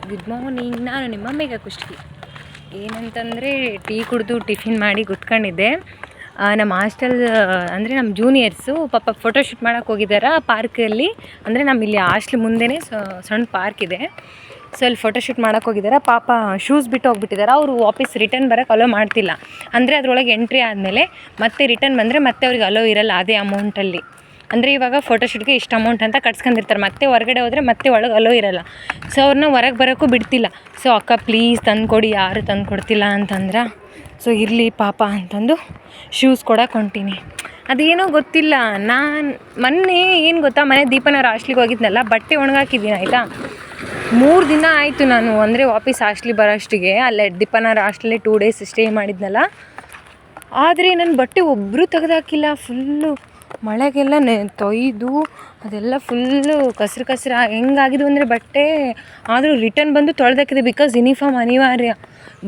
Good morning. ನಾನು ನಿಮ್ಮ ಮೇಘ ಖುಷಿ. ಏನಂತಂದರೆ ಟೀ ಕುಡಿದು ಟಿಫಿನ್ ಮಾಡಿ ಕುತ್ಕೊಂಡಿದ್ದೆ. ನಮ್ಮ ಹಾಸ್ಟೆಲ್ ಅಂದರೆ ನಮ್ಮ ಜೂನಿಯರ್ಸು ಪಾಪ ಫೋಟೋಶೂಟ್ ಮಾಡೋಕ್ಕೆ ಹೋಗಿದ್ದಾರೆ ಪಾರ್ಕಲ್ಲಿ. ಅಂದರೆ ನಮ್ಮ ಇಲ್ಲಿ ಹಾಸ್ಟ್ಲ್ ಮುಂದೆನೇ ಸಣ್ಣ ಪಾರ್ಕ್ ಇದೆ. ಸೊ ಅಲ್ಲಿ ಫೋಟೋಶೂಟ್ ಮಾಡೋಕ್ಕೆ ಹೋಗಿದ್ದಾರೆ. ಪಾಪ ಶೂಸ್ ಬಿಟ್ಟು ಹೋಗ್ಬಿಟ್ಟಿದ್ದಾರೆ. ಅವರು ವಾಪಸ್ ರಿಟರ್ನ್ ಬರೋಕ್ಕೆ ಅಲೋ ಮಾಡ್ತಿಲ್ಲ. ಅಂದರೆ ಅದರೊಳಗೆ ಎಂಟ್ರಿ ಆದಮೇಲೆ ಮತ್ತೆ ರಿಟರ್ನ್ ಬಂದರೆ ಮತ್ತೆ ಅವ್ರಿಗೆ ಅಲೋ ಇರಲ್ಲ ಅದೇ ಅಮೌಂಟಲ್ಲಿ. ಅಂದರೆ ಇವಾಗ ಫೋಟೋಶೂಟ್ಗೆ ಇಷ್ಟು ಅಮೌಂಟ್ ಅಂತ ಕಟ್ಸ್ಕೊಂಡಿರ್ತಾರೆ. ಮತ್ತೆ ಹೊರಗಡೆ ಹೋದರೆ ಮತ್ತೆ ಒಳಗೆ ಅಲೋ ಇರಲ್ಲ. ಸೊ ಅವ್ರನ್ನ ಹೊರಗೆ ಬರೋಕ್ಕೂ ಬಿಡ್ತಿಲ್ಲ. ಸೊ ಅಕ್ಕ ಪ್ಲೀಸ್ ತಂದುಕೊಡಿ, ಯಾರು ತಂದು ಕೊಡ್ತಿಲ್ಲ ಅಂತಂದ್ರೆ ಸೊ ಇರಲಿ ಪಾಪ ಅಂತಂದು ಶೂಸ್ ಕೊಡಕ್ಕೆ ಹೊಂಟೀನಿ. ಅದೇನೋ ಗೊತ್ತಿಲ್ಲ. ನಾನು ಮೊನ್ನೆ ಏನು ಗೊತ್ತಾ, ಮನೆ ದೀಪನವ್ರ ಹಾಸ್ಟ್ಲಿಗೆ ಹೋಗಿದ್ನಲ್ಲ, ಬಟ್ಟೆ ಒಣಗಾಕಿದ್ದೀನಿ ಆಯಿತಾ. 3 ದಿನ ಆಯಿತು ನಾನು ಅಂದರೆ ವಾಪಸ್ ಹಾಸ್ಟ್ಲಿಗೆ ಬರೋಷ್ಟಿಗೆ. ಅಲ್ಲೇ ದೀಪನವ್ರ ಹಾಸ್ಟ್ಲಲ್ಲಿ 2 ಡೇಸ್ ಸ್ಟೇ ಮಾಡಿದ್ನಲ್ಲ. ಆದರೆ ನನ್ನ ಬಟ್ಟೆ ಒಬ್ಬರು ತೆಗೆದಾಕಿಲ್ಲ. ಫುಲ್ಲು ಮಳೆಗೆಲ್ಲ ತೊಯ್ದು ಅದೆಲ್ಲ ಫುಲ್ಲು ಕಸ್ರು ಹೆಂಗಾಗಿದ್ದು ಅಂದರೆ ಬಟ್ಟೆ. ಆದರೂ ರಿಟರ್ನ್ ಬಂದು ತೊಳೆದಾಕಿದೆ. ಬಿಕಾಸ್ ಯೂನಿಫಾರ್ಮ್ ಅನಿವಾರ್ಯ.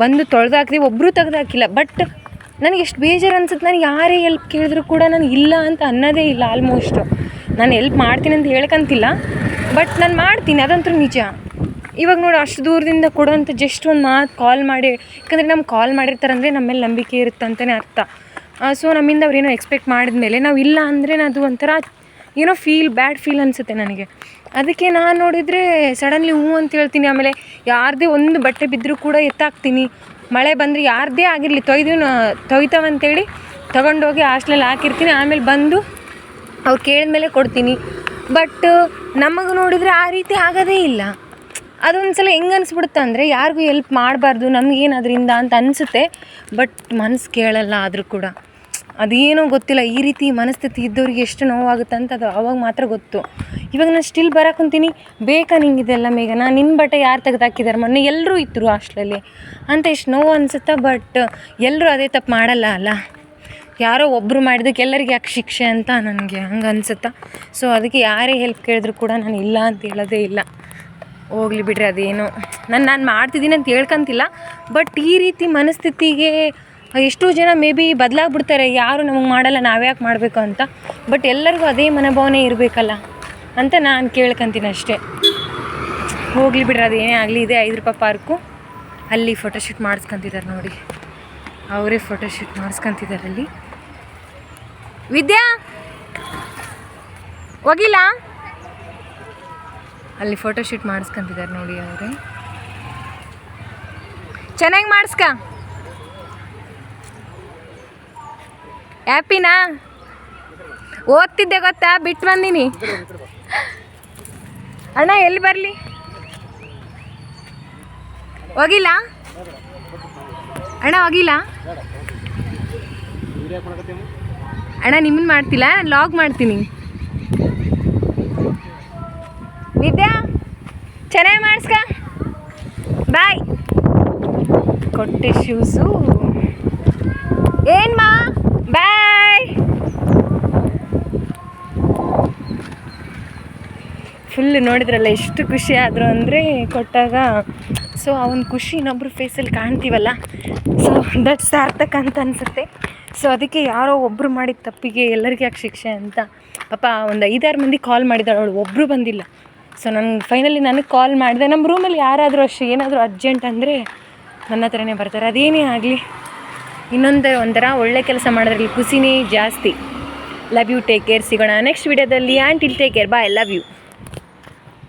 ಬಂದು ತೊಳೆದಾಕಿದೆ, ಒಬ್ಬರು ತೆಗೆದಾಕಿಲ್ಲ. ಬಟ್ ನನಗೆ ಎಷ್ಟು ಬೇಜಾರು ಅನ್ಸುತ್ತೆ. ನನಗೆ ಯಾರೇ ಹೆಲ್ಪ್ ಕೇಳಿದ್ರು ಕೂಡ ನಾನು ಇಲ್ಲ ಅಂತ ಅನ್ನೋದೇ ಇಲ್ಲ. ಆಲ್ಮೋಸ್ಟು ನಾನು ಹೆಲ್ಪ್ ಮಾಡ್ತೀನಿ ಅಂತ ಹೇಳ್ಕಂತಿಲ್ಲ, ಬಟ್ ನಾನು ಮಾಡ್ತೀನಿ, ಅದಂತೂ ನಿಜ. ಇವಾಗ ನೋಡಿ, ಅಷ್ಟು ದೂರದಿಂದ ಕೊಡೋಂಥ ಜಸ್ಟ್ ಒಂದು ಮಾತು ಕಾಲ್ ಮಾಡಿ, ಯಾಕಂದರೆ ನಮ್ಗೆ ಕಾಲ್ ಮಾಡಿರ್ತಾರಂದರೆ ನಮ್ಮ ಮೇಲೆ ನಂಬಿಕೆ ಇರುತ್ತೆ ಅಂತಲೇ ಅರ್ಥ. ಸೊ ನಮ್ಮಿಂದ ಅವ್ರೇನೋ ಎಕ್ಸ್ಪೆಕ್ಟ್ ಮಾಡಿದ್ಮೇಲೆ ನಾವು ಇಲ್ಲ ಅಂದರೆ ಅದು ಒಂಥರ ಏನೋ ಬ್ಯಾಡ್ ಫೀಲ್ ಅನಿಸುತ್ತೆ ನನಗೆ. ಅದಕ್ಕೆ ನಾನು ನೋಡಿದರೆ ಸಡನ್ಲಿ ಹ್ಞೂ ಅಂತ ಹೇಳ್ತೀನಿ. ಆಮೇಲೆ ಯಾರದೇ ಒಂದು ಬಟ್ಟೆ ಬಿದ್ದರೂ ಕೂಡ ಎತ್ತಾಕ್ತೀನಿ. ಮಳೆ ಬಂದರೆ ಯಾರದೇ ಆಗಿರಲಿ ತೊಯ್ತಾವಂತೇಳಿ ತೊಗೊಂಡೋಗಿ ಹಾಸ್ಟೆಲಲ್ಲಿ ಹಾಕಿರ್ತೀನಿ. ಆಮೇಲೆ ಬಂದು ಅವ್ರು ಕೇಳಿದ್ಮೇಲೆ ಕೊಡ್ತೀನಿ. ಬಟ್ ನಮಗೆ ನೋಡಿದರೆ ಆ ರೀತಿ ಆಗೋದೇ ಇಲ್ಲ. ಅದೊಂದು ಸಲ ಹೆಂಗೆ ಅನಿಸ್ಬಿಡುತ್ತೆ ಅಂದರೆ ಯಾರಿಗೂ ಹೆಲ್ಪ್ ಮಾಡಬಾರ್ದು, ನಮಗೇನು ಅದರಿಂದ ಅಂತ ಅನಿಸುತ್ತೆ. ಬಟ್ ಮನಸ್ಸು ಕೇಳಲ್ಲ. ಆದರೂ ಕೂಡ ಅದೇನೋ ಗೊತ್ತಿಲ್ಲ, ಈ ರೀತಿ ಮನಸ್ಥಿತಿ ಇದ್ದವ್ರಿಗೆ ಎಷ್ಟು ನೋವಾಗುತ್ತೆ ಅಂತ ಅದು ಅವಾಗ ಮಾತ್ರ ಗೊತ್ತು. ಇವಾಗ ನಾನು ಸ್ಟಿಲ್ ಬರೋಕ್ಕಂತೀನಿ, ಬೇಕಾ ನಿಂಗೆ ಇದೆಲ್ಲ ಮೇಘನಾ, ನಿನ್ನ ಬಟ್ಟೆ ಯಾರು ತೆಗೆದಾಕಿದ್ದಾರೆ, ಮೊನ್ನೆ ಎಲ್ಲರೂ ಇದ್ದರು ಹಾಸ್ಟ್ಲಲ್ಲಿ ಅಂತ ಎಷ್ಟು ನೋವು ಅನಿಸುತ್ತೆ. ಬಟ್ ಎಲ್ಲರೂ ಅದೇ ತಪ್ಪು ಮಾಡಲ್ಲ ಅಲ್ಲ. ಯಾರೋ ಒಬ್ಬರು ಮಾಡಿದ್ದಕ್ಕೆ ಎಲ್ಲರಿಗೆ ಯಾಕೆ ಶಿಕ್ಷೆ ಅಂತ ನನಗೆ ಹಂಗೆ ಅನಿಸುತ್ತಾ. ಸೊ ಅದಕ್ಕೆ ಯಾರೇ ಹೆಲ್ಪ್ ಕೇಳಿದ್ರು ಕೂಡ ನಾನು ಇಲ್ಲ ಅಂತ ಹೇಳೋದೇ ಇಲ್ಲ. ಹೋಗ್ಲಿ ಬಿಡ್ರಿ, ಅದೇನು ನಾನು ಮಾಡ್ತಿದ್ದೀನಿ ಅಂತ ಹೇಳ್ಕಂತಿಲ್ಲ. ಬಟ್ ಈ ರೀತಿ ಮನಸ್ಥಿತಿಗೆ ಎಷ್ಟೋ ಜನ ಮೇ ಬಿ ಬದಲಾಗ್ಬಿಡ್ತಾರೆ. ಯಾರು ನಮಗೆ ಮಾಡಲ್ಲ, ನಾವ್ಯಾಕೆ ಮಾಡಬೇಕು ಅಂತ. ಬಟ್ ಎಲ್ಲರಿಗೂ ಅದೇ ಮನೋಭಾವನೆ ಇರಬೇಕಲ್ಲ ಅಂತ ನಾನು ಕೇಳ್ಕೊತೀನಿ ಅಷ್ಟೇ. ಹೋಗ್ಲಿ ಬಿಡ್ರಿ, ಅದೇನೇ ಆಗಲಿ. ಇದೆ 5 ರೂಪಾಯಿ ಪಾರ್ಕು. ಅಲ್ಲಿ ಫೋಟೋಶೂಟ್ ಮಾಡಿಸ್ಕೊತಿದ್ದಾರೆ ನೋಡಿ. ಅವರೇ ಫೋಟೋಶೂಟ್ ಮಾಡಿಸ್ಕೊತಿದ್ದಾರೆ ಅಲ್ಲಿ. ವಿದ್ಯಾ ಹೋಗಿಲ್ಲ, ಅಲ್ಲಿ ಫೋಟೋಶೂಟ್ ಮಾಡಿಸ್ಕೊತಿದ್ದಾರೆ ನೋಡಿ ಅವರೇ. ಚೆನ್ನಾಗಿ ಮಾಡಿಸ್ಕ. ಹ್ಯಾಪಿನಾ? ಓದ್ತಿದ್ದೆ ಗೊತ್ತಾ, ಬಿಟ್ಟು ಬಂದೀನಿ. ಅಣ್ಣ ಎಲ್ಲಿ ಬರಲಿ? ಹೋಗಿಲ್ಲ ಅಣ್ಣ, ಹೋಗಿಲ್ಲ ಅಣ್ಣ. ನಿಮ್ಮನ್ನು ಮಾಡ್ತಿಲ್ಲ, ನಾನು ಲಾಗ್ ಮಾಡ್ತೀನಿ. ವಿದ್ಯಾ ಚೆನ್ನಾಗಿ ಮಾಡಿಸ್ಕ. ಬಾಯ್. ಕೊಟ್ಟೆ ಶೂಸು. ಏನ್ಮಾ ಬಾಯ್. ಫುಲ್ ನೋಡಿದ್ರಲ್ಲ ಎಷ್ಟು ಖುಷಿ ಆದರು ಅಂದರೆ ಕೊಟ್ಟಾಗ. ಸೊ ಆ ಒಂದು ಖುಷಿ ಇನ್ನೊಬ್ರು ಫೇಸಲ್ಲಿ ಕಾಣ್ತೀವಲ್ಲ, ಸೊ ದಟ್ಸ್ ಸಾರ್ಥಕ ಅಂತ ಅನಿಸುತ್ತೆ. ಸೊ ಅದಕ್ಕೆ ಯಾರೋ ಒಬ್ಬರು ಮಾಡಿದ ತಪ್ಪಿಗೆ ಎಲ್ಲರಿಗೆ ಯಾಕೆ ಶಿಕ್ಷೆ ಅಂತ ಪಾಪ ಒಂದು 5-6 ಮಂದಿ ಕಾಲ್ ಮಾಡಿದ್ದಾಳೆ, ಅವಳು ಒಬ್ಬರು ಬಂದಿಲ್ಲ. ಸೊ ನನಗೆ ಕಾಲ್ ಮಾಡಿದೆ. ನಮ್ಮ ರೂಮಲ್ಲಿ ಯಾರಾದರೂ ಅಷ್ಟೇ ಏನಾದರೂ ಅರ್ಜೆಂಟ್ ಅಂದರೆ ನನ್ನ ಹತ್ರನೇ ಬರ್ತಾರೆ. ಅದೇನೇ ಆಗಲಿ, ಒಂಥರ ಒಳ್ಳೆ ಕೆಲಸ ಮಾಡೋದ್ರಲ್ಲಿ ಖುಷಿನೇ ಜಾಸ್ತಿ. Love you, take care. ಸಿಗೋಣ ನೆಕ್ಸ್ಟ್ ವಿಡಿಯೋದಲ್ಲಿ. And till take care, bye, love you.